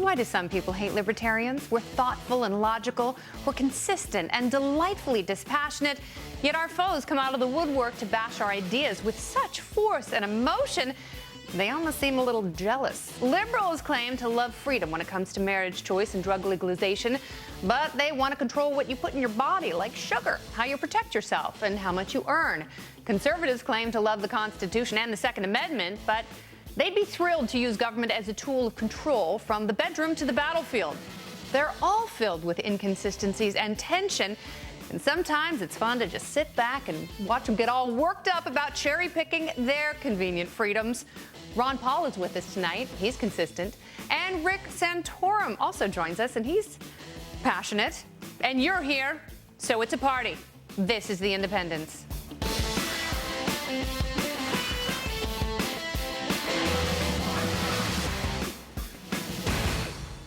Why do some people hate libertarians? We're thoughtful and logical, we're consistent and delightfully dispassionate, yet our foes come out of the woodwork to bash our ideas with such force and emotion, they almost seem a little jealous. Liberals claim to love freedom when it comes to marriage choice and drug legalization, but they want to control what you put in your body, like sugar, how you protect yourself, and how much you earn. Conservatives claim to love the Constitution and the Second Amendment, but they'd be thrilled to use government as a tool of control from the bedroom to the battlefield. They're all filled with inconsistencies and tension, and sometimes it's fun to just sit back and watch them get all worked up about cherry-picking their convenient freedoms. Ron Paul is with us tonight. He's consistent. And Rick Santorum also joins us, and he's passionate. And you're here, so it's a party. This is The Independents.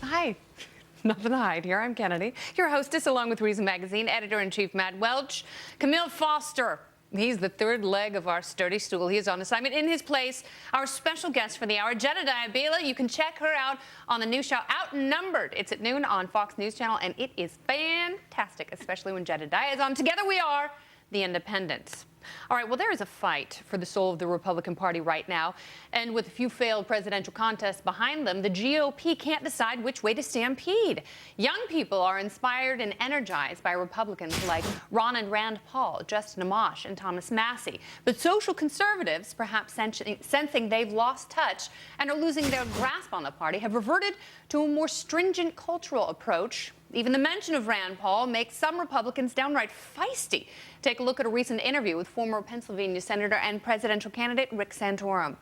Hi. Nothing to hide here. I'm Kennedy, your hostess, along with Reason Magazine editor-in-chief Matt Welch. Camille Foster. He's the third leg of our sturdy stool. He is on assignment. In his place, our special guest for the hour, Jedediah Bila. You can check her out on the new show Outnumbered. It's at noon on Fox News Channel, and it is fantastic, especially when Jedediah is on. Together we are The Independents. All right, well, there is a fight for the soul of the Republican Party right now, and with a few failed presidential contests behind them, the GOP can't decide which way to stampede. Young people are inspired and energized by Republicans like Ron and Rand Paul, Justin Amash, and Thomas Massey. But social conservatives, perhaps sensing they've lost touch and are losing their grasp on the party, have reverted to a more stringent cultural approach. Even the mention of Rand Paul makes some Republicans downright feisty. Take a look at a recent interview with former Pennsylvania Senator and presidential candidate Rick Santorum.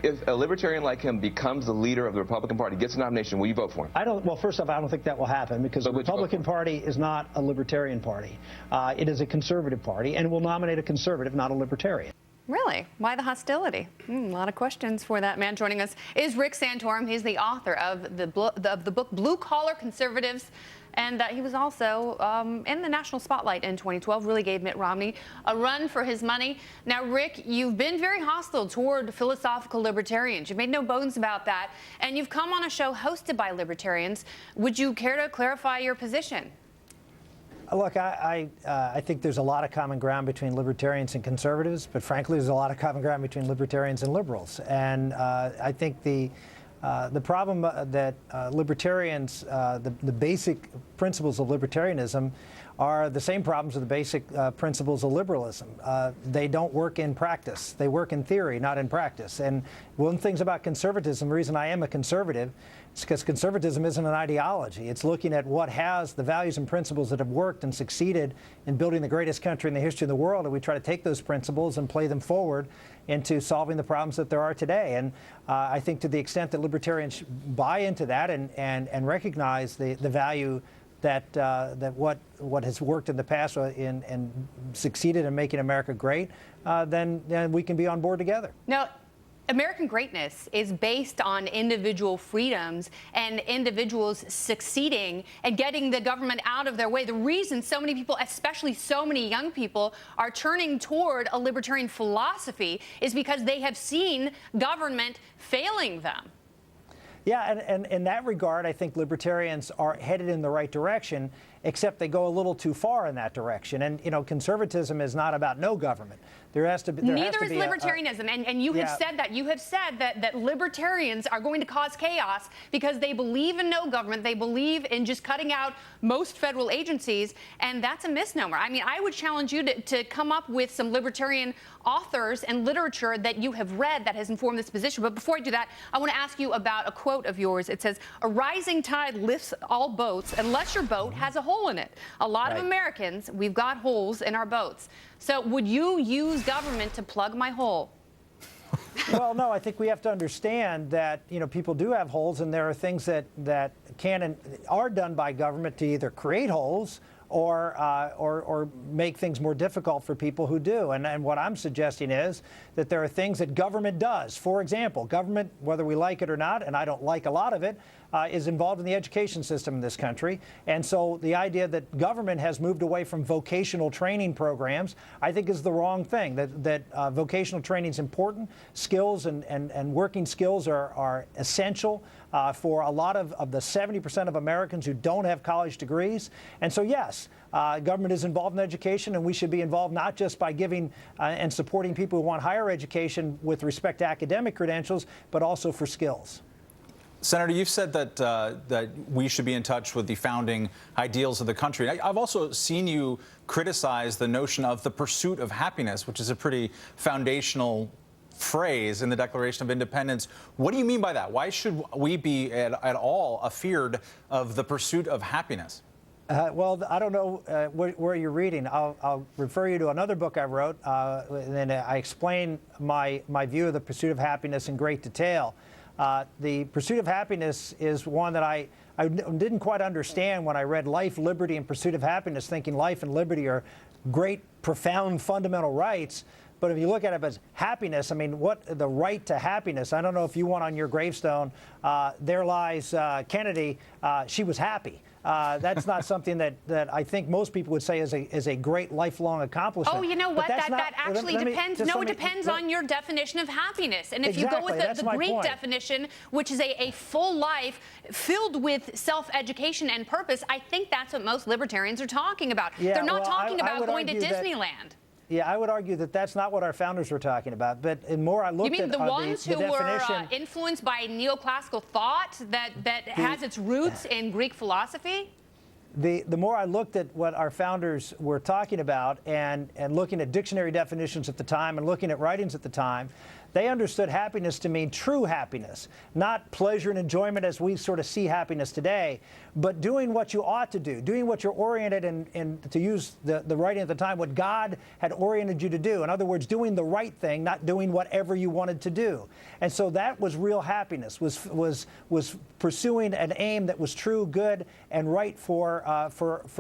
If a libertarian like him becomes the leader of the Republican Party, gets a nomination, will you vote for him? Well, first off, I don't think that will happen because the Republican Party is not a libertarian party. It is a conservative party and will nominate a conservative, not a libertarian. Really? Why the hostility? A lot of questions for that man. Joining us is Rick Santorum. He's the author of the book Blue Collar Conservatives, and he was also in the national spotlight in 2012, really gave Mitt Romney a run for his money. Now, Rick, you've been very hostile toward philosophical libertarians. You've made no bones about that, and you've come on a show hosted by libertarians. Would you care to clarify your position? Look, I think there's a lot of common ground between libertarians and conservatives, but frankly, there's a lot of common ground between libertarians and liberals. And I think the problem that libertarians, the basic principles of libertarianism are the same problems of the basic principles of liberalism. They don't work in practice. They work in theory, not in practice. And one of the things about conservatism, the reason I am a conservative, is because conservatism isn't an ideology. It's looking at what has the values and principles that have worked and succeeded in building the greatest country in the history of the world, and we try to take those principles and play them forward into solving the problems that there are today. And I think to the extent that libertarians buy into that and recognize the value that what has worked in the past and succeeded in making America great, then we can be on board together. Now, American greatness is based on individual freedoms and individuals succeeding and getting the government out of their way. The reason so many people, especially so many young people, are turning toward a libertarian philosophy is because they have seen government failing them. Yeah, and in that regard, I think libertarians are headed in the right direction, except they go a little too far in that direction. And, you know, conservatism is not about no government. There has to be. Neither is libertarianism, and you have said that. You have said that libertarians are going to cause chaos because they believe in no government. They believe in just cutting out most federal agencies, and that's a misnomer. I mean, I would challenge you to come up with some libertarian authors and literature that you have read that has informed this position. But before I do that, I want to ask you about a quote of yours. It says, "A rising tide lifts all boats unless your boat has a hole in it." A lot of Americans, we've got holes in our boats. So would you use government to plug my hole? Well, no, I think we have to understand that, you know, people do have holes, and there are things that can and are done by government to either create holes or make things more difficult for people who do. And what I'm suggesting is that there are things that government does. For example, government, whether we like it or not, and I don't like a lot of it, is involved in the education system in this country. And so the idea that government has moved away from vocational training programs, I think is the wrong thing. That vocational training is important. Skills and working skills are essential for a lot of the 70% of Americans who don't have college degrees. And so, yes, government is involved in education, and we should be involved not just by giving and supporting people who want higher education with respect to academic credentials, but also for skills. Senator, you've said that we should be in touch with the founding ideals of the country. I've also seen you criticize the notion of the pursuit of happiness, which is a pretty foundational phrase in the Declaration of Independence. What do you mean by that? Why should we be at all afeared of the pursuit of happiness? Well, I don't know where you're reading. I'll refer you to another book I wrote, and I explain my view of the pursuit of happiness in great detail. The pursuit of happiness is one that I didn't quite understand when I read Life, Liberty, and Pursuit of Happiness, thinking life and liberty are great, profound, fundamental rights. But if you look at it as happiness, I mean, what the right to happiness? I don't know if you want on your gravestone, there lies Kennedy, she was happy. That's not something that I think most people would say is a great lifelong accomplishment. Oh, you know what? That actually depends. No, it depends on your definition of happiness. And if you go with the Greek definition, which is a full life filled with self-education and purpose, I think that's what most libertarians are talking about. Yeah, they're not talking about going to Disneyland. Yeah, I would argue that that's not what our founders were talking about. But the more I looked at you mean the ones who were definition, influenced by neoclassical thought that has its roots in Greek philosophy? The more I looked at what our founders were talking about and looking at dictionary definitions at the time and looking at writings at the time, they understood happiness to mean true happiness, not pleasure and enjoyment as we sort of see happiness today, but doing what you ought to do, doing what you're oriented in, to use the writing at the time, what God had oriented you to do. In other words, doing the right thing, not doing whatever you wanted to do. And so that was real happiness, was pursuing an aim that was true, good, and right for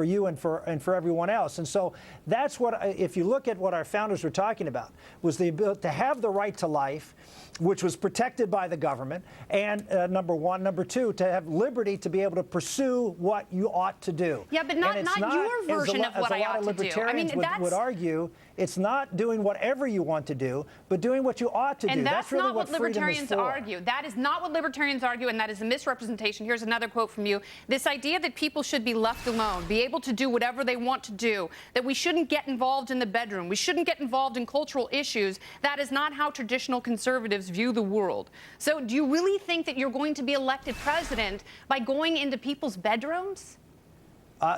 you and for everyone else. And so that's what, if you look at what our founders were talking about, was the ability to have the right to life, which was protected by the government, and number one. Number two, to have liberty to be able to pursue what you ought to do. Yeah, but not your version of what I ought to do. I mean, would argue it's not doing whatever you want to do, but doing what you ought to do. And that's really not what libertarians argue. That is not what libertarians argue, and that is a misrepresentation. Here's another quote from you. This idea that people should be left alone, be able to do whatever they want to do, that we shouldn't get involved in the bedroom, we shouldn't get involved in cultural issues, that is not how traditional conservatives view the world. So do you really think that you're going to be elected president by going into people's bedrooms?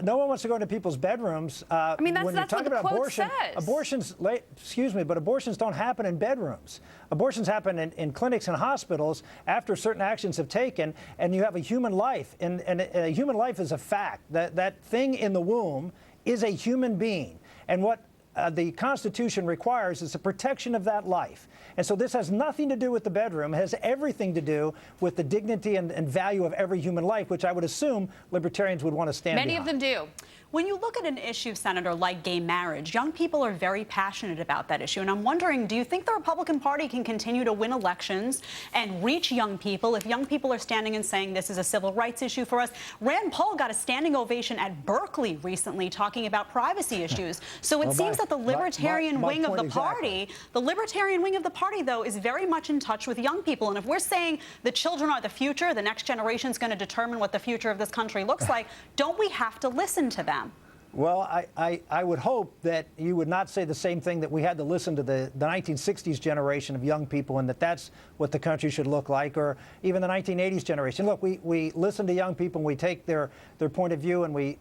No one wants to go into people's bedrooms. I mean, that's when you're talking what the about quote abortions, excuse me, but abortions don't happen in bedrooms. Abortions happen in clinics and hospitals after certain actions have taken, and you have a human life. And a human life is a fact. That thing in the womb is a human being. And what the Constitution requires is the protection of that life. And so this has nothing to do with the bedroom. It has everything to do with the dignity and value of every human life, which I would assume libertarians would want to stand behind. Many of them do. When you look at an issue, Senator, like gay marriage, young people are very passionate about that issue. And I'm wondering, do you think the Republican Party can continue to win elections and reach young people if young people are standing and saying this is a civil rights issue for us? Rand Paul got a standing ovation at Berkeley recently talking about privacy issues. So it seems that the libertarian wing of the party, though, is very much in touch with young people. And if we're saying the children are the future, the next generation is going to determine what the future of this country looks like, don't we have to listen to them? Well, I would hope that you would not say the same thing, that we had to listen to the 1960s generation of young people and that's what the country should look like, or even the 1980s generation. Look, we listen to young people and we take their point of view and we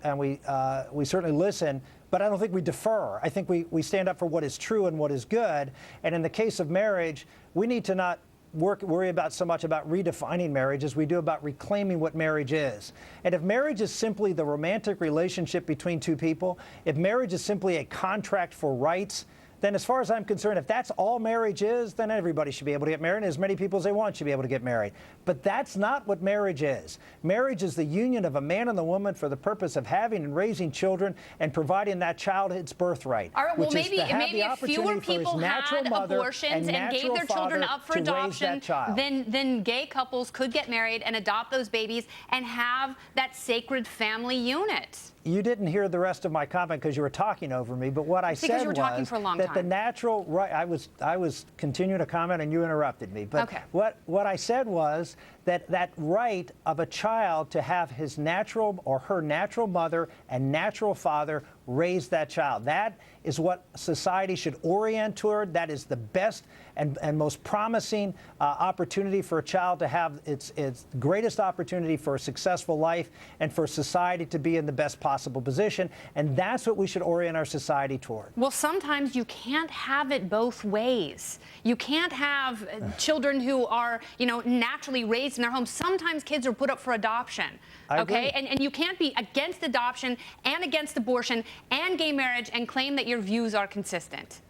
certainly listen, but I don't think we defer. I think we stand up for what is true and what is good. And in the case of marriage, we need to not worry about so much about redefining marriage as we do about reclaiming what marriage is. And if marriage is simply the romantic relationship between two people, if marriage is simply a contract for rights, then as far as I'm concerned, if that's all marriage is, then everybody should be able to get married, and as many people as they want should be able to get married. But that's not what marriage is. Marriage is the union of a man and a woman for the purpose of having and raising children and providing that child its birthright. All right, well, which is to have maybe the if fewer opportunity for his people natural had mother abortions and gave their children up for to raise adoption, that child. then gay couples could get married and adopt those babies and have that sacred family unit. You didn't hear the rest of my comment because you were talking over me, but what I said Because you were talking was for a long that time. the natural right, I was continuing to comment and you interrupted me. But Okay. what I said was that right of a child to have his natural or her natural mother and natural father raise that child. That is what society should orient toward. That is the best and most promising opportunity for a child to have its greatest opportunity for a successful life and for society to be in the best possible position. And that's what we should orient our society toward. Well, sometimes you can't have it both ways. You can't have children who are, naturally raised in their homes. Sometimes kids are put up for adoption. Okay? And you can't be against adoption and against abortion and gay marriage and claim that your views are consistent.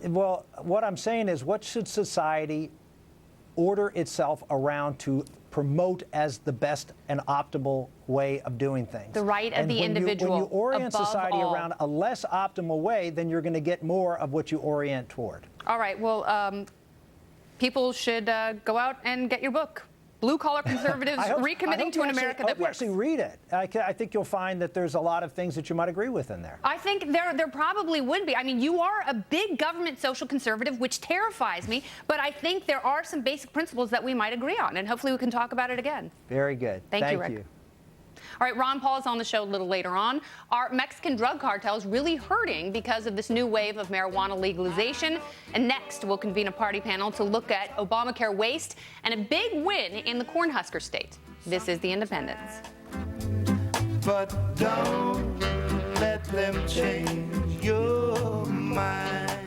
Well, what I'm saying is, what should society order itself around to promote as the best and optimal way of doing things? The right of and the individual when you orient above society all. around a less optimal way, then you're going to get more of what you orient toward. All right. Well, people should go out and get your book. Blue Collar Conservatives Recommitting to an America That Works. You actually read it. I think you'll find that there's a lot of things that you might agree with in there. I think there probably would be. I mean, you are a big government social conservative, which terrifies me, but I think there are some basic principles that we might agree on, and hopefully we can talk about it again. Very good. Thank you, Rick. All right, Ron Paul is on the show a little later on. Are Mexican drug cartels really hurting because of this new wave of marijuana legalization? And next, we'll convene a party panel to look at Obamacare waste and a big win in the Cornhusker state. This is The Independents. But don't let them change your mind.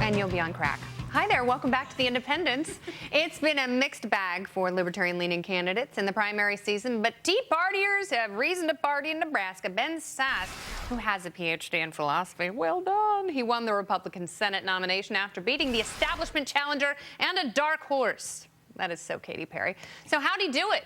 And you'll be on crack. Hi there, welcome back to The Independents. It's been a mixed bag for libertarian-leaning candidates in the primary season, but Tea Partiers have reason to party in Nebraska. Ben Sasse, who has a PhD in philosophy, well done. He won the Republican Senate nomination after beating the establishment challenger and a dark horse. That is so Katy Perry. So how'd he do it?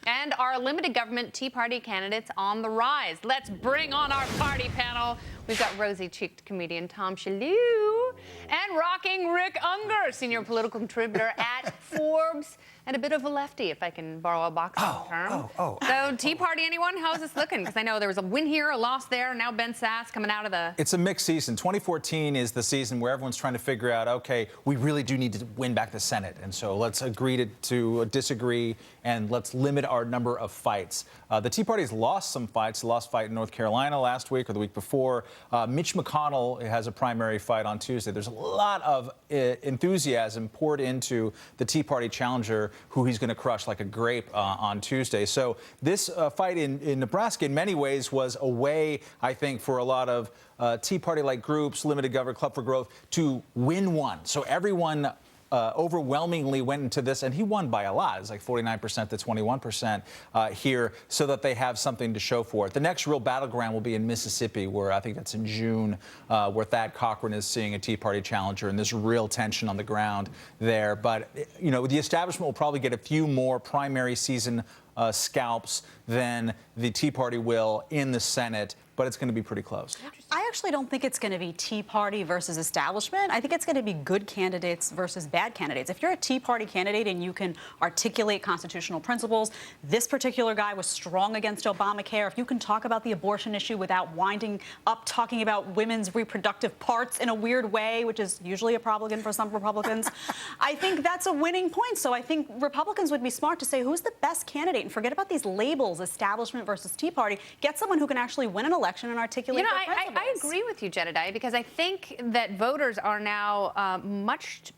And are limited government Tea Party candidates on the rise? Let's bring on our party panel. We've got rosy-cheeked comedian Tom Shalhoub and rocking Rick Unger, senior political contributor at Forbes, and a bit of a lefty, if I can borrow a boxing term. So, Tea Party, anyone? How's this looking? Because I know there was a win here, a loss there. Now Ben Sasse coming out of the... It's a mixed season. 2014 is the season where everyone's trying to figure out, okay, we really do need to win back the Senate. And so let's agree to disagree, and let's limit our number of fights. The Tea Party's lost some fights. Lost fight in North Carolina last week or the week before. Mitch McConnell has a primary fight on Tuesday. There's a lot of enthusiasm poured into the Tea Party challenger, who he's going to crush like a grape on Tuesday. So this fight in Nebraska, in many ways, was a way, I think, for a lot of Tea Party-like groups, Limited Government, Club for Growth, to win one. So everyone overwhelmingly went into this, and he won by a lot. It's like 49% to 21% here, so that they have something to show for it. The next real battleground will be in Mississippi, where I think that's in June, where Thad Cochran is seeing a Tea Party challenger, and there's real tension on the ground there. But, the establishment will probably get a few more primary season scalps than the Tea Party will in the Senate, but it's going to be pretty close. I actually don't think it's going to be Tea Party versus establishment. I think it's going to be good candidates versus bad candidates. If you're a Tea Party candidate and you can articulate constitutional principles, this particular guy was strong against Obamacare. If you can talk about the abortion issue without winding up talking about women's reproductive parts in a weird way, which is usually a problem for some Republicans, I think that's a winning point. So I think Republicans would be smart to say, who's the best candidate? And forget about these labels, establishment versus Tea Party. Get someone who can actually win an election and articulate their principles. I agree with you, Jedediah, because I think that voters are now much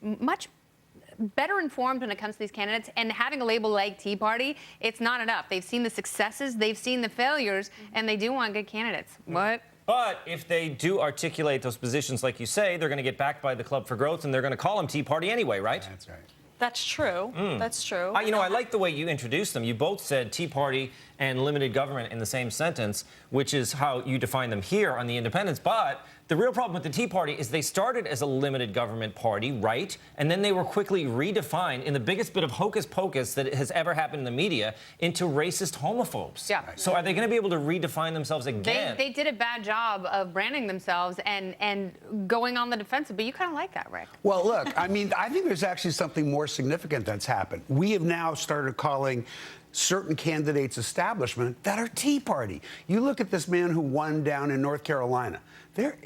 better informed when it comes to these candidates, and having a label like Tea Party, it's not enough. They've seen the successes, they've seen the failures, and they do want good candidates. What? But if they do articulate those positions like you say, they're going to get backed by the Club for Growth, and they're going to call them Tea Party anyway, right? That's right. That's true. That's true. You know, I like the way you introduced them. You both said Tea Party and limited government in the same sentence, which is how you define them here on the Independents. But the real problem with the Tea Party is they started as a limited government party, right? And then they were quickly redefined in the biggest bit of hocus pocus that has ever happened in the media into racist homophobes. Yeah. So are they going to be able to redefine themselves again? They did a bad job of branding themselves and going on the defensive, but you kind of like that, Rick. Well, look, I mean, I think there's actually something more significant that's happened. We have now started calling certain candidates establishment that are Tea Party. You look at this man who won down in North Carolina.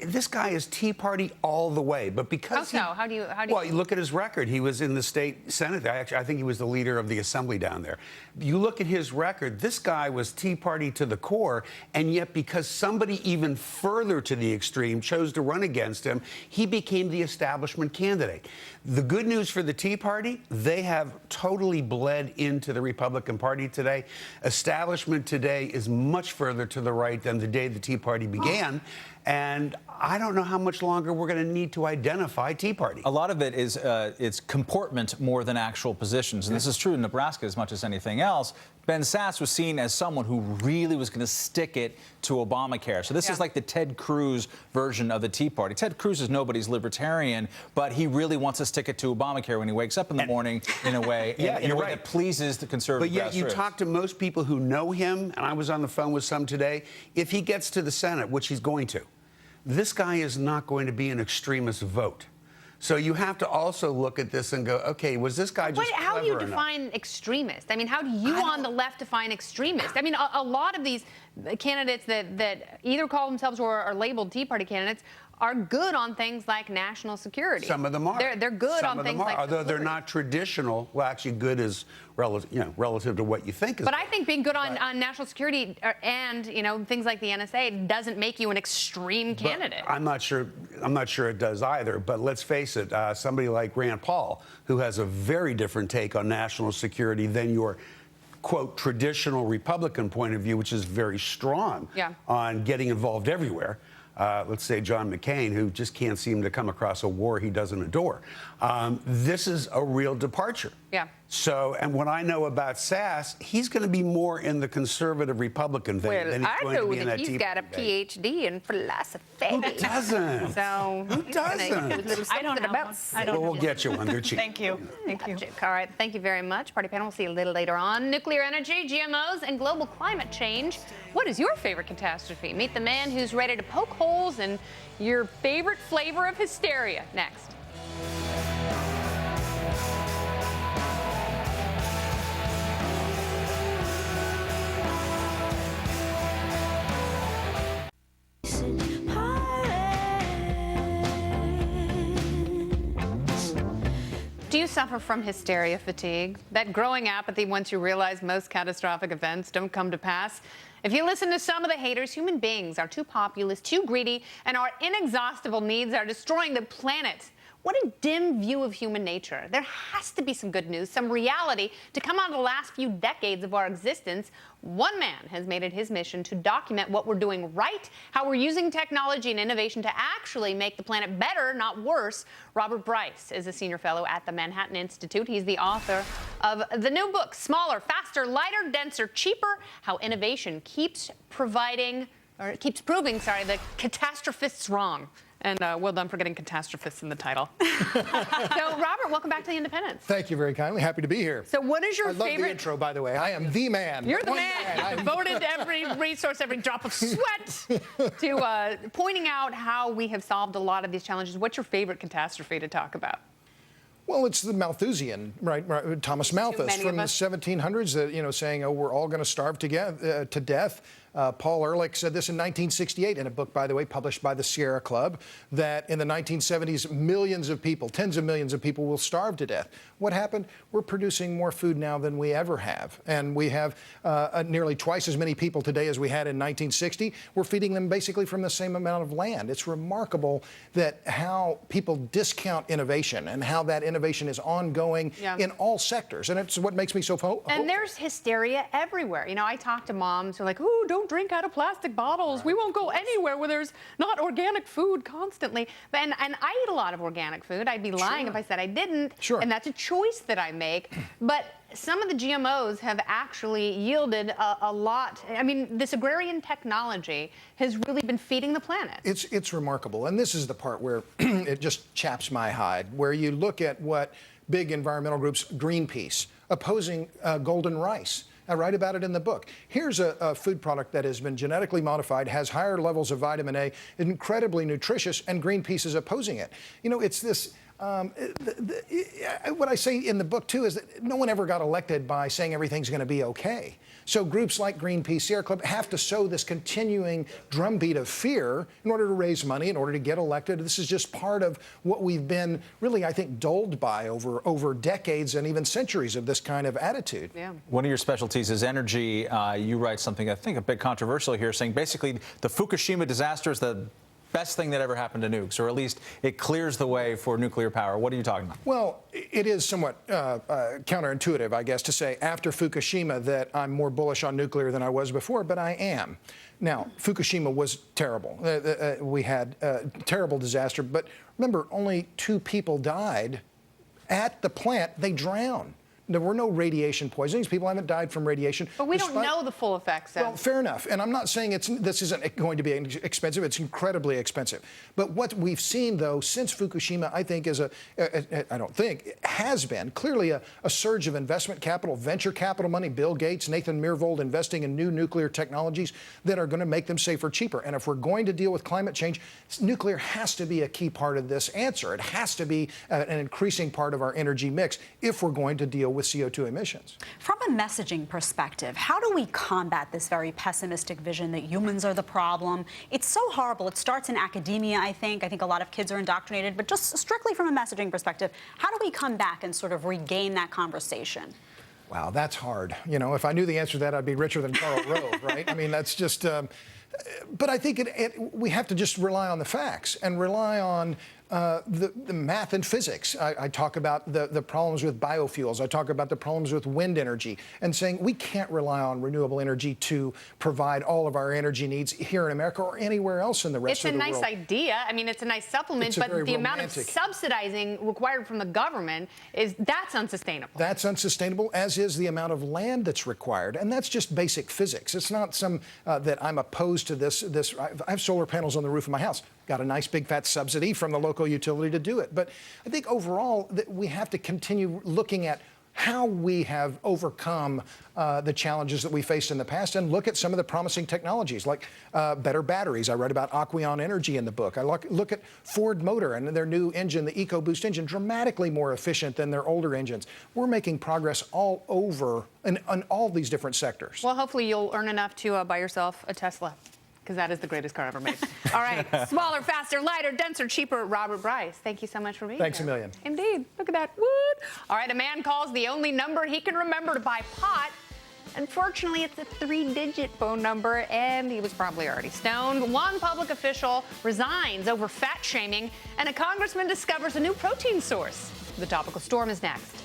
This guy is Tea Party all the way, but because How do you? Well, you look at his record. He was in the state Senate. I think he was the leader of the assembly down there. You look at his record. This guy was Tea Party to the core, and yet because somebody even further to the extreme chose to run against him, he became the establishment candidate. The good news for the Tea Party, they have totally bled into the Republican Party today. Establishment today is much further to the right than the day the Tea Party began. And I don't know how much longer we're going to need to identify Tea Party. A lot of it is it's comportment more than actual positions. And this is true in Nebraska as much as anything else. Ben Sasse was seen as someone who really was going to stick it to Obamacare. So this is like the Ted Cruz version of the Tea Party. Ted Cruz is nobody's libertarian, but he really wants to stick it to Obamacare when he wakes up in the morning in a way, in a way that pleases the conservative But yet you grassroots. talk to most people who know him, and I was on the phone with some today, if he gets to the Senate, which he's going to, this guy is not going to be an extremist vote. So you have to also look at this and go, okay, was this guy just How do you clever define extremist? I mean, how do you on the left define extremist? I mean, a lot of these candidates that either call themselves or are labeled Tea Party candidates are good on things like national security. Some of them are. They're good Some on of things them are, like although they're not traditional. Well, actually, good is relative to what you think is. But I think being good on national security and things like the NSA doesn't make you an extreme candidate. I'm not sure it does either. But let's face it, somebody like Rand Paul, who has a very different take on national security than your quote traditional Republican point of view, which is very strong on getting involved everywhere. Let's say John McCain, who just can't seem to come across a war he doesn't adore. This is a real departure. Yeah. So, and what I know about Sasse, he's going to be more in the conservative Republican vein than he's going to be in that he's got a PhD in philosophy. Who doesn't? So who doesn't? I don't know. I don't Well, we'll get you one. They're cheap. Thank you. Thank you. All right, thank you very much. Party panel, we'll see you a little later on. Nuclear energy, GMOs, and global climate change. What is your favorite catastrophe? Meet the man who's ready to poke holes in your favorite flavor of hysteria next. Do you suffer from hysteria fatigue? That growing apathy once you realize most catastrophic events don't come to pass? If you listen to some of the haters, human beings are too populous, too greedy, and our inexhaustible needs are destroying the planet. What a dim view of human nature. There has to be some good news, some reality to come out of the last few decades of our existence. One man has made it his mission to document what we're doing right, how we're using technology and innovation to actually make the planet better, not worse. Robert Bryce is a senior fellow at the Manhattan Institute. He's the author of the new book, Smaller, Faster, Lighter, Denser, Cheaper, How Innovation keeps proving the catastrophists wrong. And well done for getting catastrophists in the title. So, Robert, welcome back to the Independents. Thank you very kindly. Happy to be here. So what is your I love favorite? the intro, by the way. I am the man. You're the One man. Devoted every resource, every drop of sweat to pointing out how we have solved a lot of these challenges. What's your favorite catastrophe to talk about? Well, it's the Malthusian, right? Thomas Malthus from the 1700s, that saying, "Oh, we're all going to starve to death." Paul Ehrlich said this in 1968 in a book, by the way, published by the Sierra Club, that in the 1970s, millions of people, tens of millions of people will starve to death. What happened? We're producing more food now than we ever have. And we have nearly twice as many people today as we had in 1960. We're feeding them basically from the same amount of land. It's remarkable that how people discount innovation and how that innovation is ongoing in all sectors. And it's what makes me so hopeful. And there's hysteria everywhere. I talk to moms who are like, "Oh, don't don't drink out of plastic bottles. Right. We won't go anywhere where there's not organic food constantly. And I eat a lot of organic food. I'd be lying if I said I didn't. Sure. And that's a choice that I make. But some of the GMOs have actually yielded a lot. I mean, this agrarian technology has really been feeding the planet. It's remarkable. And this is the part where it just chaps my hide, where you look at what big environmental groups, Greenpeace, opposing golden rice. I write about it in the book. Here's a food product that has been genetically modified, has higher levels of vitamin A, incredibly nutritious, and Greenpeace is opposing it. You know, it's this. What I say in the book, too, is that no one ever got elected by saying everything's going to be okay. So groups like Greenpeace, Sierra Club have to sow this continuing drumbeat of fear in order to raise money, in order to get elected. This is just part of what we've been really, I think, dulled by over decades and even centuries of this kind of attitude. Yeah. One of your specialties is energy. You write something, I think, a bit controversial here, saying basically the Fukushima disaster is the best thing that ever happened to nukes, or at least it clears the way for nuclear power. What are you talking about? Well, it is somewhat counterintuitive, I guess, to say after Fukushima that I'm more bullish on nuclear than I was before, but I am. Now, Fukushima was terrible. We had a terrible disaster, but remember, only 2 people died at the plant. They drowned. There were no radiation poisonings. People haven't died from radiation. But we don't know the full effects. Well, fair enough. And I'm not saying this isn't going to be expensive. It's incredibly expensive. But what we've seen, though, since Fukushima, I think has been clearly a surge of investment capital, venture capital money, Bill Gates, Nathan Myhrvold investing in new nuclear technologies that are going to make them safer, cheaper. And if we're going to deal with climate change, nuclear has to be a key part of this answer. It has to be an increasing part of our energy mix if we're going to deal with CO2 emissions. From a messaging perspective, how do we combat this very pessimistic vision that humans are the problem? It's so horrible. It starts in academia, I think. I think a lot of kids are indoctrinated. But just strictly from a messaging perspective, how do we come back and sort of regain that conversation? Wow, that's hard. You know, if I knew the answer to that, I'd be richer than Karl Rove, right? I mean, that's just... but I think we have to just rely on the facts and rely on the math and physics. I talk about the problems with biofuels. I talk about the problems with wind energy and saying we can't rely on renewable energy to provide all of our energy needs here in America or anywhere else in the rest of the world. It's a nice idea. I mean, it's a nice supplement, but the amount of subsidizing required from the government that's unsustainable. That's unsustainable, as is the amount of land that's required. And that's just basic physics. It's not some that I'm opposed to this. I have solar panels on the roof of my house. Got a nice big fat subsidy from the local utility to do it. But I think overall that we have to continue looking at how we have overcome the challenges that we faced in the past and look at some of the promising technologies like better batteries. I write about Aqueon Energy in the book. I look at Ford Motor and their new engine, the EcoBoost engine, dramatically more efficient than their older engines. We're making progress all over in all these different sectors. Well, hopefully you'll earn enough to buy yourself a Tesla, because that is the greatest car ever made. All right, smaller, faster, lighter, denser, cheaper. Robert Bryce, thank you so much for being here. Thanks a million. Indeed. Look at that. Woot. All right, a man calls the only number he can remember to buy pot. Unfortunately, it's a 3-digit phone number, and he was probably already stoned. One public official resigns over fat shaming, and a congressman discovers a new protein source. The topical storm is next.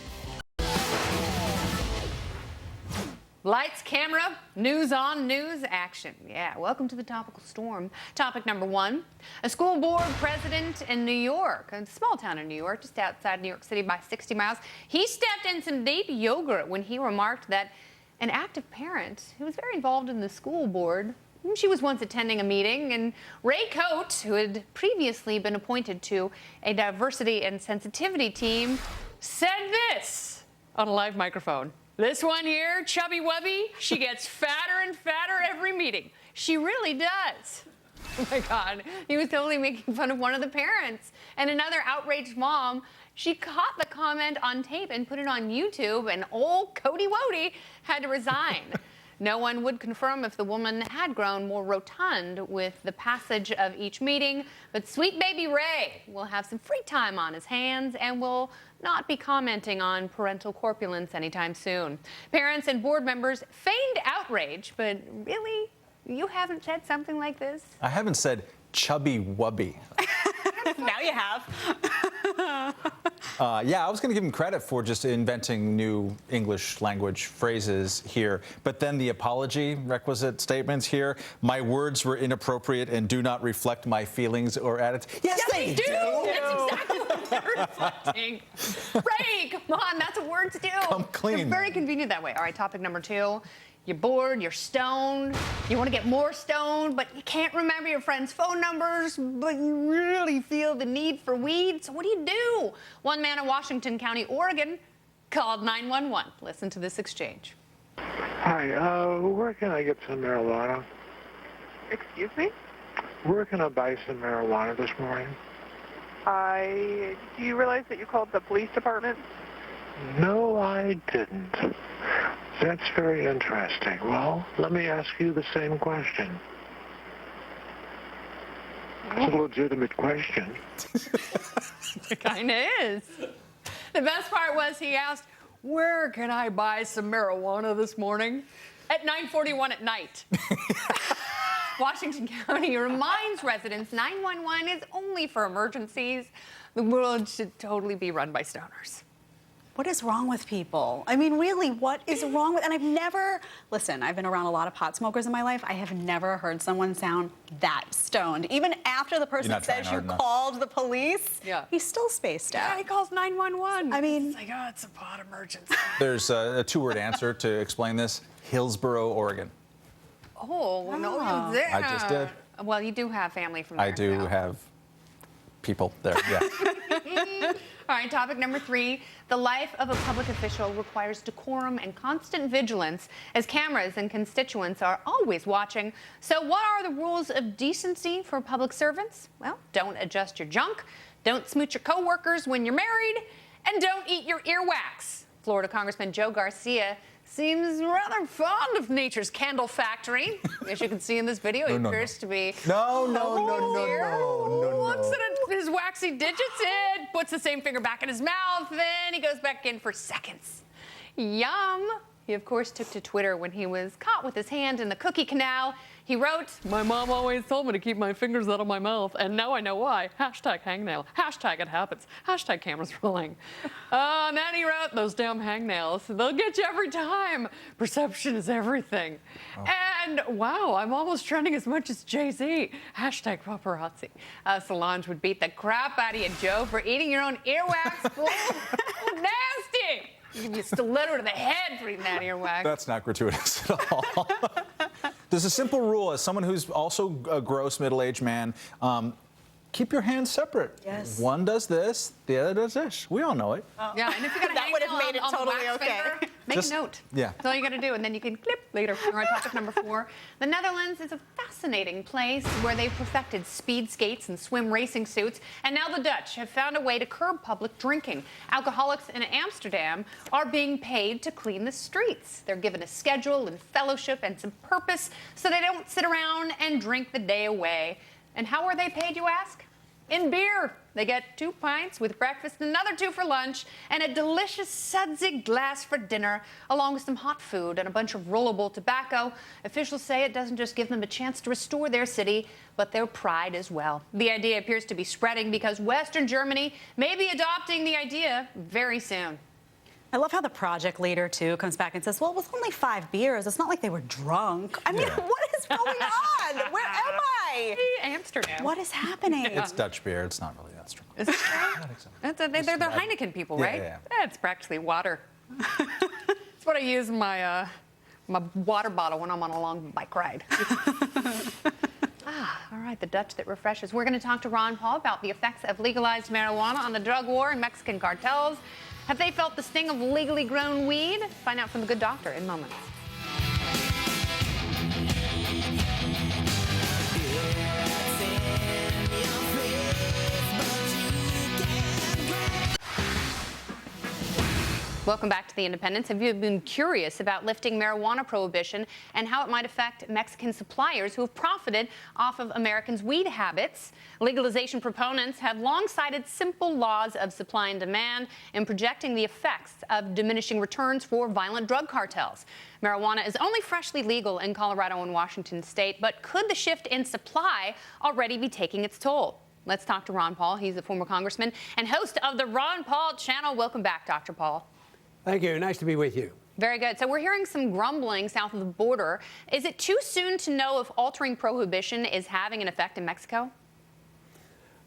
Lights, camera, news on, news, action. Yeah, welcome to the topical storm. Topic number 1, a school board president in New York, a small town in New York, just outside New York City by 60 miles. He stepped in some date yogurt when he remarked that an active parent who was very involved in the school board, she was once attending a meeting, and Ray Coate, who had previously been appointed to a diversity and sensitivity team, said this on a live microphone. This one here, Chubby Wubby, she gets fatter and fatter every meeting. She really does. Oh my God, he was totally making fun of one of the parents. And another outraged mom, she caught the comment on tape and put it on YouTube, and old Cody Wody had to resign. No one would confirm if the woman had grown more rotund with the passage of each meeting, but sweet baby Ray will have some free time on his hands and will not be commenting on parental corpulence anytime soon. Parents and board members feigned outrage, but really, you haven't said something like this? I haven't said Chubby Wubby. Now you have. Yeah, I was going to give him credit for just inventing new English language phrases here. But then the apology requisite statements here, my words were inappropriate and do not reflect my feelings or attitude. Yes, they do. That's exactly what they're reflecting. Ray, come on, that's what words do. Come clean. They're very convenient that way. All right, topic number 2. You're bored, you're stoned, you want to get more stoned, but you can't remember your friends' phone numbers, but you really feel the need for weed. So what do? One man in Washington County, Oregon, called 911. Listen to this exchange. Hi, where can I get some marijuana? Excuse me? Where can I buy some marijuana this morning? Do you realize that you called the police department? No, I didn't. That's very interesting. Well, let me ask you the same question. It's a legitimate question. It kind of is. The best part was he asked, where can I buy some marijuana this morning? At 9:41 at night. Washington County reminds residents 911 is only for emergencies. The world should totally be run by stoners. What is wrong with people? I mean, really, what is wrong with... And I've never... Listen, I've been around a lot of pot smokers in my life. I have never heard someone sound that stoned. Even after the person says you called the police, he's still spaced out. Yeah, he calls 911. I mean... It's like, oh, it's a pot emergency. There's a 2-word answer to explain this. Hillsboro, Oregon. Oh, no, there. I just did. Well, you do have family from there. I do have people there, yeah. All right, topic number 3. The life of a public official requires decorum and constant vigilance as cameras and constituents are always watching. So what are the rules of decency for public servants? Well, don't adjust your junk, don't smooch your coworkers when you're married, and don't eat your earwax. Florida Congressman Joe Garcia seems rather fond of nature's candle factory. As you can see in this video, he appears to be... No. Looks at his waxy digits in, puts the same finger back in his mouth, then he goes back in for seconds. Yum. He, of course, took to Twitter when he was caught with his hand in the cookie canal. He wrote, my mom always told me to keep my fingers out of my mouth, and now I know why. Hashtag hangnail. Hashtag it happens. Hashtag cameras rolling. And then he wrote, those damn hangnails, they'll get you every time. Perception is everything. Oh. And wow, I'm almost trending as much as Jay-Z. Hashtag paparazzi. Solange would beat the crap out of you, Joe, for eating your own earwax. Nasty. Give you a stiletto to the head for eating that earwax. That's not gratuitous at all. There's a simple rule as someone who's also a gross middle-aged man. Keep your hands separate. Yes. One does this, the other does this. We all know it. Oh. Yeah, and if you're gonna that would have made it totally okay. Finger, make a note. Yeah. That's all you got to do, and then you can clip later. All right, topic number 4. The Netherlands is a fascinating place where they've perfected speed skates and swim racing suits, and now the Dutch have found a way to curb public drinking. Alcoholics in Amsterdam are being paid to clean the streets. They're given a schedule and fellowship and some purpose so they don't sit around and drink the day away. And how are they paid, you ask? In beer. They get 2 pints with breakfast, another 2 for lunch, and a delicious sudsy glass for dinner, along with some hot food and a bunch of rollable tobacco. Officials say it doesn't just give them a chance to restore their city, but their pride as well. The idea appears to be spreading because Western Germany may be adopting the idea very soon. I love how the project leader, too, comes back and says, well, it was only 5 beers. It's not like they were drunk. I mean, what is going on? Where am I? Amsterdam. What is happening? It's Dutch beer. It's not really that strong. Is it true? They're Heineken people, right? Yeah. It's practically water. It's what I use in my water bottle when I'm on a long bike ride. All right, the Dutch that refreshes. We're going to talk to Ron Paul about the effects of legalized marijuana on the drug war and Mexican cartels. Have they felt the sting of legally grown weed? Find out from the good doctor in moments. Welcome back to The Independence. Have you been curious about lifting marijuana prohibition and how it might affect Mexican suppliers who have profited off of Americans' weed habits? Legalization proponents have long cited simple laws of supply and demand in projecting the effects of diminishing returns for violent drug cartels. Marijuana is only freshly legal in Colorado and Washington state, but could the shift in supply already be taking its toll? Let's talk to Ron Paul. He's a former congressman and host of the Ron Paul channel. Welcome back, Dr. Paul. Thank you. Nice to be with you. Very good. So we're hearing some grumbling south of the border. Is it too soon to know if altering prohibition is having an effect in Mexico?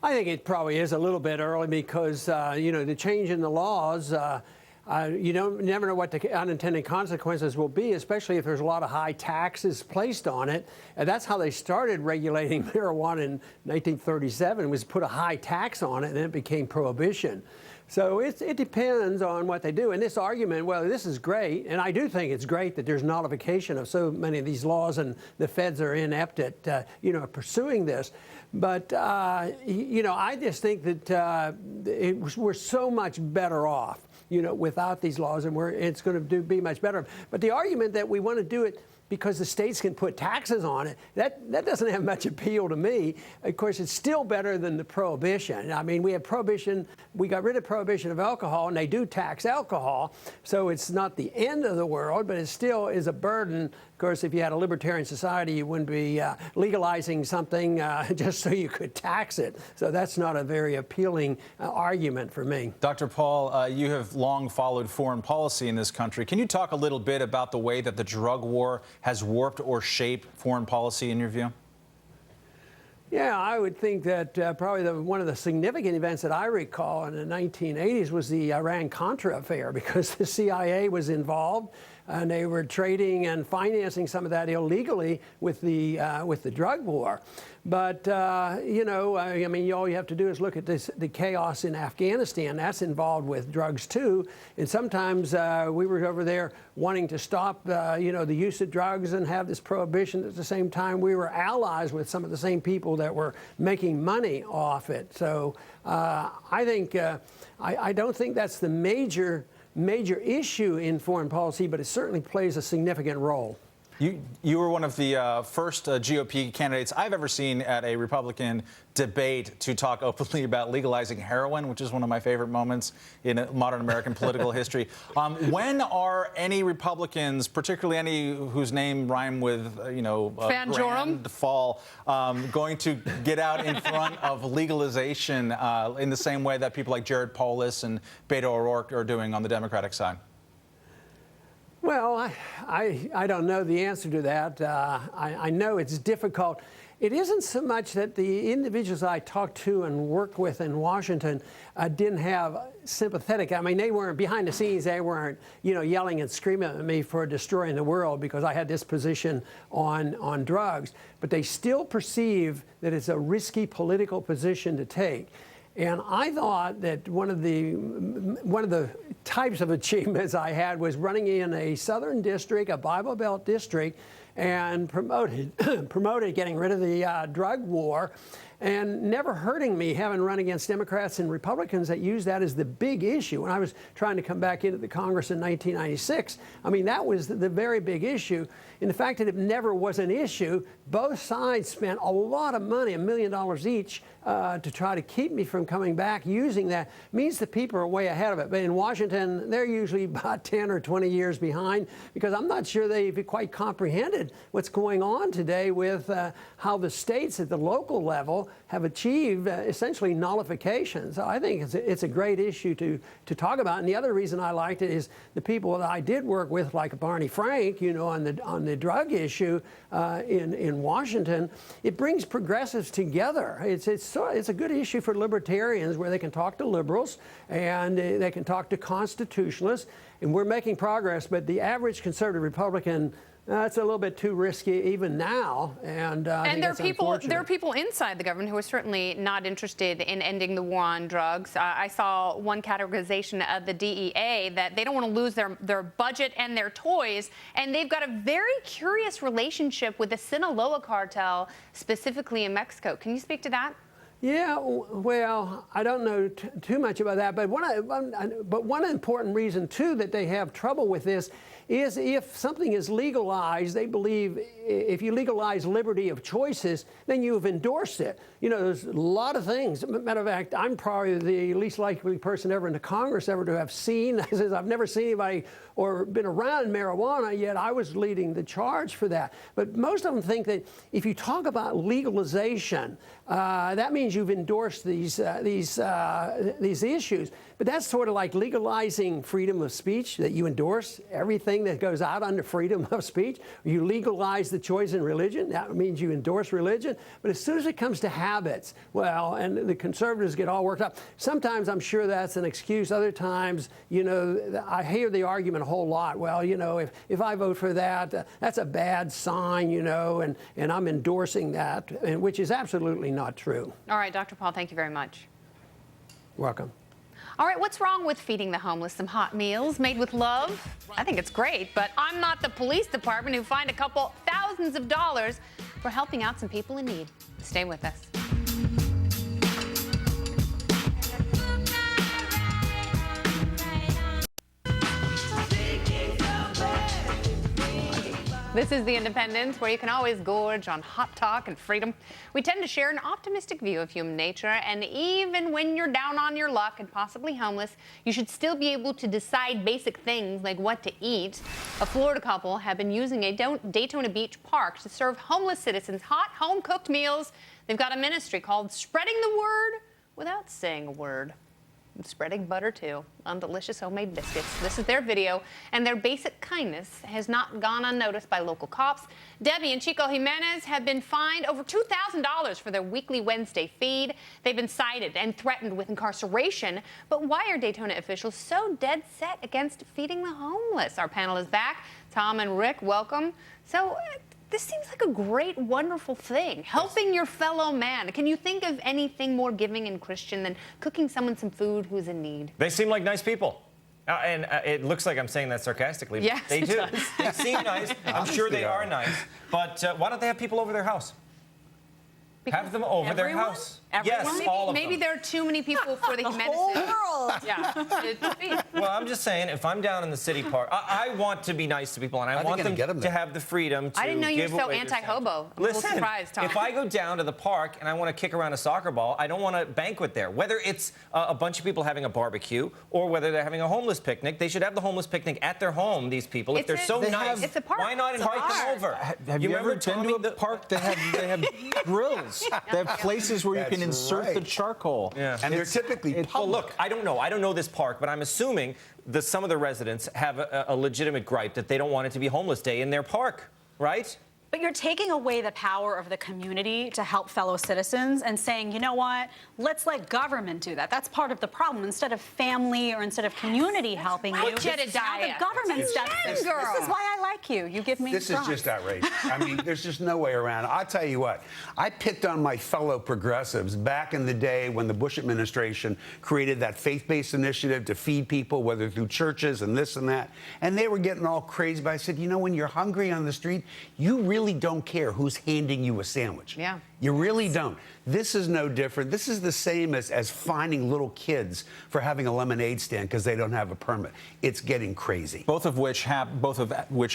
I think it probably is a little bit early because, the change in the laws, you never know what the unintended consequences will be, especially if there's a lot of high taxes placed on it. And that's how they started regulating marijuana in 1937, was put a high tax on it, and then it became prohibition. So it depends on what they do. And this argument, well, this is great, and I do think it's great that there's nullification of so many of these laws, and the feds are inept at, pursuing this. But, I just think that we're so much better off, without these laws, and it's going to be much better. But the argument that we want to do it because the states can put taxes on it, that doesn't have much appeal to me. Of course, it's still better than the prohibition. I mean, we got rid of prohibition of alcohol, and they do tax alcohol, so it's not the end of the world, but it still is a burden. Of course, if you had a libertarian society, you wouldn't be legalizing something just so you could tax it. So that's not a very appealing argument for me. Dr. Paul, you have long followed foreign policy in this country. Can you talk a little bit about the way that the drug war has warped or shaped foreign policy in your view? Yeah, I would think that probably one of the significant events that I recall in the 1980s was the Iran-Contra affair, because the CIA was involved, and they were trading and financing some of that illegally with the drug war. But, all you have to do is look at the chaos in Afghanistan. That's involved with drugs, too. And sometimes we were over there wanting to stop, the use of drugs and have this prohibition. At the same time, we were allies with some of the same people that were making money off it. So I think I don't think that's the major issue in foreign policy, but it certainly plays a significant role. You were one of the first GOP candidates I've ever seen at a Republican debate to talk openly about legalizing heroin, which is one of my favorite moments in modern American political history. When are any Republicans, particularly any whose name rhyme with, Grand Fall, going to get out in front of legalization in the same way that people like Jared Polis and Beto O'Rourke are doing on the Democratic side? Well, I don't know the answer to that. I know it's difficult. It isn't so much that the individuals I talked to and worked with in Washington didn't have sympathetic. I mean, they weren't behind the scenes. They weren't, yelling and screaming at me for destroying the world because I had this position on drugs. But they still perceive that it's a risky political position to take. And I thought that one of the types of achievements I had was running in a southern district, a Bible Belt district, and promoted getting rid of the drug war, and never hurting me having run against Democrats and Republicans that used that as the big issue. When I was trying to come back into the Congress in 1996, I mean, that was the very big issue. And the fact that it never was an issue, both sides spent a lot of money, $1 million each, to try to keep me from coming back. Using that means that people are way ahead of it. But in Washington, they're usually about 10 or 20 years behind, because I'm not sure they've quite comprehended what's going on today with how the states at the local level have achieved essentially nullification. So I think it's a great issue to talk about. And the other reason I liked it is the people that I did work with, like Barney Frank, on the drug issue in Washington. It brings progressives together. It's a good issue for libertarians, where they can talk to liberals and they can talk to constitutionalists. And we're making progress, but the average conservative Republican, it's a little bit too risky even now, and there are people inside the government who are certainly not interested in ending the war on drugs. I saw one categorization of the DEA that they don't want to lose their budget and their toys, and they've got a very curious relationship with the Sinaloa cartel, specifically in Mexico. Can you speak to that? Yeah, well, I don't know too much about that, but one important reason, too, that they have trouble with this is if something is legalized, they believe if you legalize liberty of choices, then you've endorsed it. You know, there's a lot of things. Matter of fact, I'm probably the least likely person ever in the Congress ever to have seen. I've never seen anybody or been around marijuana, yet I was leading the charge for that. But most of them think that if you talk about legalization, that means you've endorsed these issues. But that's sort of like legalizing freedom of speech, that you endorse everything that goes out under freedom of speech. You legalize the choice in religion, that means you endorse religion. But as soon as it comes to habits, well, and the conservatives get all worked up. Sometimes I'm sure that's an excuse. Other times, you know, I hear the argument a whole lot. Well, you know, if I vote for that, that's a bad sign, you know, and I'm endorsing that, which is absolutely not true. All right, Dr. Paul, thank you very much. Welcome. All right, what's wrong with feeding the homeless some hot meals made with love? I think it's great, but I'm not the police department who fined a couple thousands of dollars for helping out some people in need. Stay with us. This is The Independent, where you can always gorge on hot talk and freedom. We tend to share an optimistic view of human nature, and even when you're down on your luck and possibly homeless, you should still be able to decide basic things like what to eat. A Florida couple have been using a Daytona Beach park to serve homeless citizens hot, home-cooked meals. They've got a ministry called Spreading the Word Without Saying a Word. And spreading butter, too, on delicious homemade biscuits. This is their video, and their basic kindness has not gone unnoticed by local cops. Debbie and Chico Jimenez have been fined over $2,000 for their weekly Wednesday feed. They've been cited and threatened with incarceration. But why are Daytona officials so dead set against feeding the homeless? Our panel is back. Tom and Rick, welcome. So this seems like a great, wonderful thing, helping your fellow man. Can you think of anything more giving and Christian than cooking someone some food who's in need? They seem like nice people. And it looks like I'm saying that sarcastically. But yes, they do. Does. They seem nice. I'm sure they are nice. But why don't they have people over their house? Because have them over their house. Everyone? Yes, maybe, all of maybe them. there are too many people for the Jimenez. whole world. Yeah. to feed. Well, I'm just saying, if I'm down in the city park, I want to be nice to people, and I want them to have the freedom to I didn't know you were give so away their anti-hobo. I'm Listen, a little surprised, Tom. if I go down to the park and I want to kick around a soccer ball, I don't want to banquet there. Whether it's a bunch of people having a barbecue or whether they're having a homeless picnic, they should have the homeless picnic at their home, these people. If they're so nice, it's a park. why not invite them over? Have you ever been to a park? They have grills. They have places where you can insert the charcoal. Yeah. And they're typically public. Well, look, I don't know. I don't know this park, but I'm assuming that some of the residents have a legitimate gripe that they don't want it to be homeless day in their park, right? But you're taking away the power of the community to help fellow citizens and saying, you know what, let's let government do that. That's part of the problem. Instead of family or instead of community helping you, Jedediah. now the government steps in. This is why I like you. You give me This is just outrageous. I mean, there's just no way around it. I'll tell you what, I picked on my fellow progressives back in the day when the Bush administration created that faith-based initiative to feed people, whether through churches and this and that. And they were getting all crazy. But I said, you know, when you're hungry on the street, you really don't care who's handing you a sandwich. Yeah. You really don't. This is no different. This is the same as fining little kids for having a lemonade stand because they don't have a permit. It's getting crazy. Both of which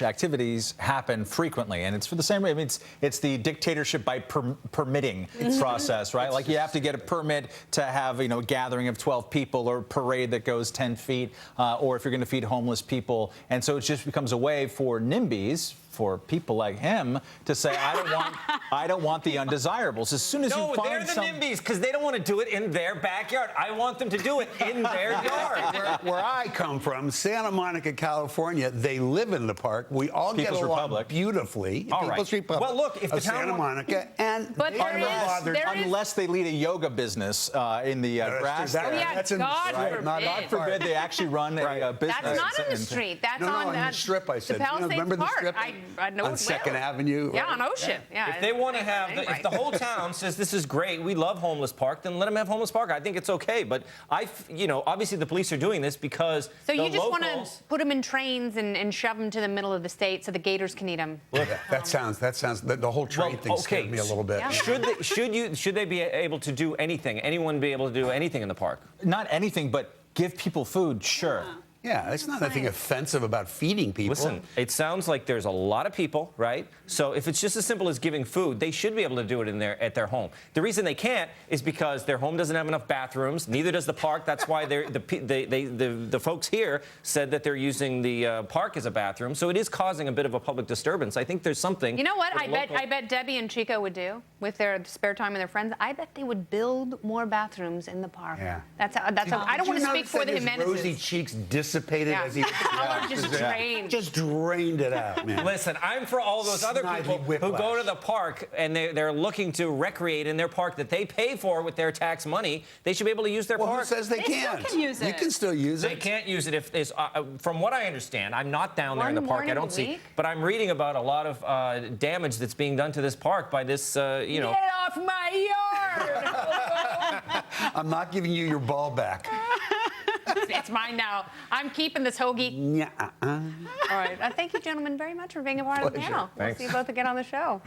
activities happen frequently, and it's for the same reason. I mean, it's the dictatorship by permitting process, right? Like you have to get a permit to have a gathering of 12 people or parade that goes 10 feet, or if you're going to feed homeless people, and so it just becomes a way for NIMBYs, for people like him, to say, I don't want the undesirables. As soon as you find they're the NIMBYs because they don't want to do it in their backyard. I want them to do it in their yard. Where I come from, Santa Monica, California, they live in the park. We all People's get along Republic. beautifully. All right. People's Republic. Well, look, if the of town Santa Monica, and But they there never is- bothered. there is- Unless they lead a yoga business in the grass. That- Oh, yeah, that's in the God street, forbid. not God forbid they actually run a business. That's not in the and- street. That's No, on in the Strip, I said. the Palisades remember the Park. Strip? I know on it 2nd well. Avenue. Yeah, right? on Ocean. Yeah. If they want to have, if the whole town says this is great, we love homeless park, then let them have homeless park. I think it's okay. But obviously the police are doing this because So you the just want to locals. put them in trains and shove them to the middle of the state so the gators can eat them. That sounds. The whole train thing scared me a little bit. Yeah. Should they be able to do anything? Anyone be able to do anything in the park? Not anything, but give people food, sure. Yeah, there's not nothing offensive about feeding people. Listen, it sounds like there's a lot of people, right? So if it's just as simple as giving food, they should be able to do it at their home. The reason they can't is because their home doesn't have enough bathrooms. Neither does the park. That's why the folks here said that they're using the park as a bathroom. So it is causing a bit of a public disturbance. I think there's something. You know what? I bet Debbie and Chico would do with their spare time and their friends. I bet they would build more bathrooms in the park. Yeah. That's how. I don't want to speak for the Jimenezes. Rosy cheeks dissipated as he just drained. Just drained it out, man. Listen, I'm for all those other people who go to the park and they're looking to recreate in their park that they pay for with their tax money. They should be able to use their park. Who says they can't? Still can use it. You can still use it. They can't use it if there's, from what I understand, I'm not down there in the park. I don't see, but I'm reading about a lot of damage that's being done to this park by this, you know. Get off my yard! I'm not giving you your ball back. It's mine now. I'm keeping this hoagie. All right. Thank you, gentlemen, very much for being a part of the panel. Thanks. We'll see you both again on the show.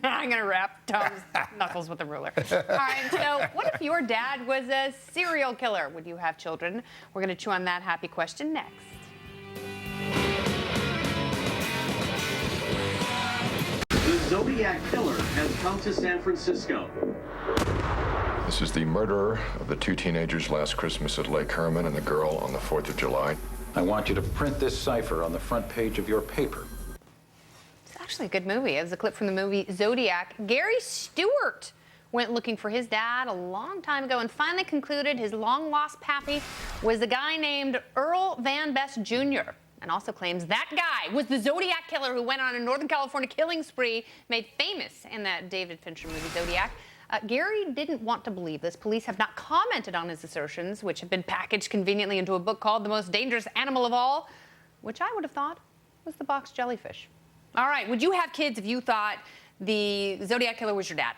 I'm going to wrap Tom's knuckles with a ruler. All right. So what if your dad was a serial killer? Would you have children? We're going to chew on that happy question next. The Zodiac Killer has come to San Francisco. This is the murderer of the two teenagers last Christmas at Lake Herman and the girl on the 4th of July. I want you to print this cipher on the front page of your paper. It's actually a good movie. It was a clip from the movie Zodiac. Gary Stewart went looking for his dad a long time ago and finally concluded his long-lost pappy was a guy named Earl Van Best Jr., and also claims that guy was the Zodiac Killer who went on a Northern California killing spree made famous in that David Fincher movie Zodiac. Gary didn't want to believe this. Police have not commented on his assertions, which have been packaged conveniently into a book called The Most Dangerous Animal of All, which I would have thought was the box jellyfish. All right, would you have kids if you thought the Zodiac Killer was your dad?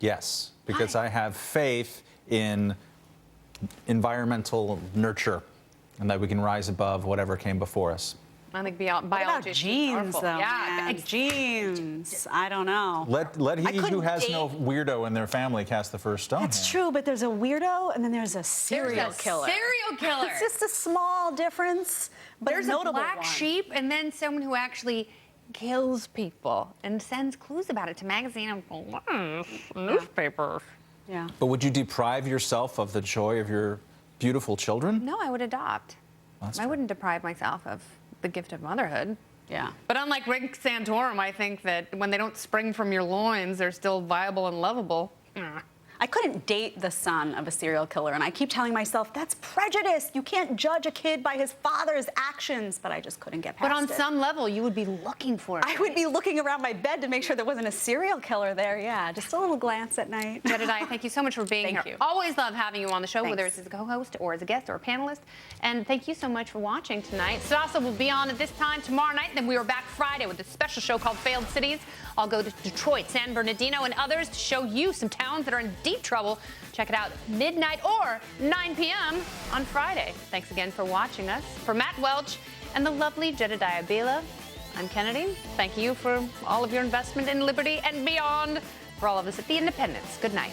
Yes, because I have faith in environmental nurture and that we can rise above whatever came before us. I think biology is genes, powerful. though. Yeah, Genes. I don't know. Let he who has no weirdo in their family cast the first stone. That's true, but there's a weirdo and then there's a serial killer. Serial killer. It's just a small difference, but there's a notable black one. sheep and then someone who actually kills people and sends clues about it to magazine and newspapers. Yeah. But would you deprive yourself of the joy of your beautiful children? No, I would adopt. I wouldn't deprive myself of the gift of motherhood. Yeah. But unlike Rick Santorum, I think that when they don't spring from your loins, they're still viable and lovable. I couldn't date the son of a serial killer, and I keep telling myself, that's prejudice. You can't judge a kid by his father's actions, but I just couldn't get past it. But on some level, you would be looking for it. I would be looking around my bed to make sure there wasn't a serial killer there, yeah. Just a little glance at night. Jedediah, thank you so much for being here. Thank you. Always love having you on the show, Thanks. whether it's as a co-host or as a guest or a panelist. And thank you so much for watching tonight. Sasa will be on at this time tomorrow night. Then we are back Friday with a special show called Failed Cities. I'll go to Detroit, San Bernardino, and others to show you some towns that are in deep trouble. Check it out midnight or 9 p.m. on Friday. Thanks again for watching us. For Matt Welch and the lovely Jedediah Bila, I'm Kennedy. Thank you for all of your investment in liberty and beyond. For all of us at The Independence, good night.